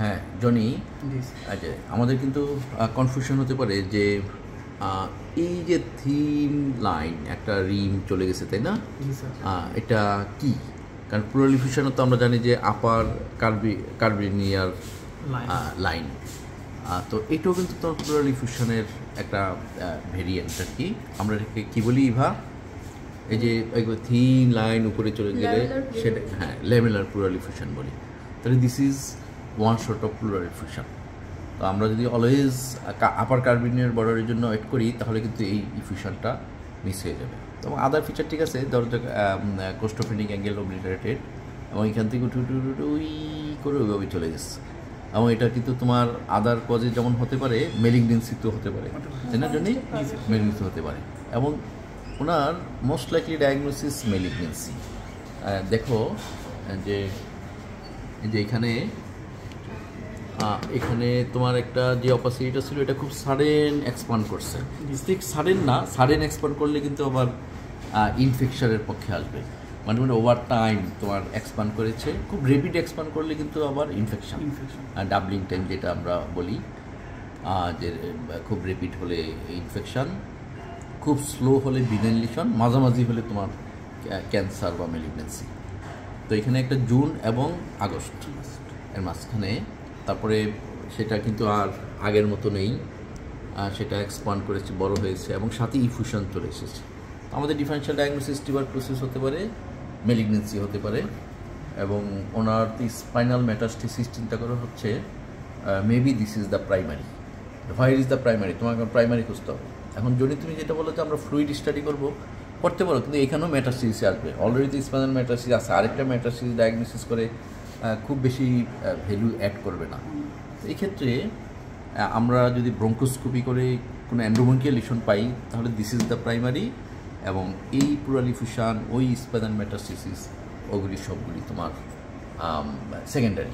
হ্যাঁ জনি, আচ্ছা আমাদের কিন্তু কনফিউশন হতে পারে যে এই যে থিন লাইন একটা রিম চলে গেছে, তাই না? এটা কি? কারণ প্লুরাল ইফিউশনে তো আমরা জানি যে আপার কার্ভিনিয়ার লাইন, তো এটাও কিন্তু তোমার প্লুরাল ইফিউশনের একটা ভেরিয়েন্ট আর কি। আমরা এটাকে কী বলি ইভা? এই যে থিন লাইন উপরে চলে গেলে সেটা হ্যাঁ ল্যামেলার প্লুরাল ইফিউশন বলি। তাহলে this is one short of pleural effusion. তো আমরা যদি অলওয়েজ আপার কার্ভিনিয়ার বর্ডারের জন্য ওয়েট করি তাহলে কিন্তু এই ইফিউশনটা মিস হয়ে যাবে। এবং আদার ফিচার ঠিক আছে, ধরো কোস্টোফেনিক অ্যাঙ্গেল ওবলিটারেটেড এবং এখান থেকে উঠে উই করে ওইভাবে চলে গেছে। এবং এটা কিন্তু তোমার আদার কজে যেমন হতে পারে, মেলিগনেন্সিতেও হতে পারে, তাই না জন্যই মেলিগনেন্সি হতে পারে। এবং ওনার মোস্ট লাইকলি ডায়াগনোসিস মেলিগনেন্সি। দেখো যে এখানে তোমার একটা যে অপাসিটিটা ছিল এটা খুব সাডেন এক্সপান্ড করছে। ঠিক সাডেন না, সাডেন এক্সপান্ড করলে কিন্তু আবার ইনফেকশনের পক্ষে আসবে। মানে ওভার টাইম তোমার এক্সপান্ড করেছে, খুব রেপিড এক্সপান্ড করলে কিন্তু আবার ইনফেকশন ডাবলিং টাইম যেটা আমরা বলি, যে খুব রেপিড হলে ইনফেকশন, খুব স্লো হলে বিনাইল লিশন, মাঝামাঝি হলে তোমার ক্যান্সার বা মেলিগনেন্সি। তো এখানে একটা জুন এবং আগস্ট এর মাঝখানে, তারপরে সেটা কিন্তু আর আগের মতো নেই, সেটা এক্সপান্ড করেছে, বড় হয়েছে এবং সাথে ইফিউশন চলে এসেছে। আমাদের ডিফারেন্সিয়াল ডায়াগনোসিস টিউবারকুলোসিস হতে পারে, মেলিগনেন্সি হতে পারে। এবং ওনার স্পাইনাল মেটাস্টেসিস চিন্তা করা হচ্ছে maybe this is the primary. Where is the primary? তোমাকে প্রাইমারি খুঁজতে হবে। এখন যদি তুমি যেটা বলো যে আমরা ফ্লুইড স্টাডি করতে পারো, কিন্তু এখানেও মেটাস্টেসিস আসবে। অলরেডি তো স্পাইনাল মেটাস্টেসিস আছে, আরেকটা মেটাস্টেসিস ডায়াগনোসিস করে খুব বেশি ভ্যালু অ্যাড করবে না। এই ক্ষেত্রে আমরা যদি ব্রঙ্কোস্কোপি করে কোনো অ্যান্ড্রোমনকিয়াল লিশন পাই তাহলে দিস ইজ দ্য প্রাইমারি, এবং এই প্লুরাল ইফিউশন, ওই স্পাইনাল মেটাস্টেসিস, ওগুলি সবগুলি তোমার সেকেন্ডারি।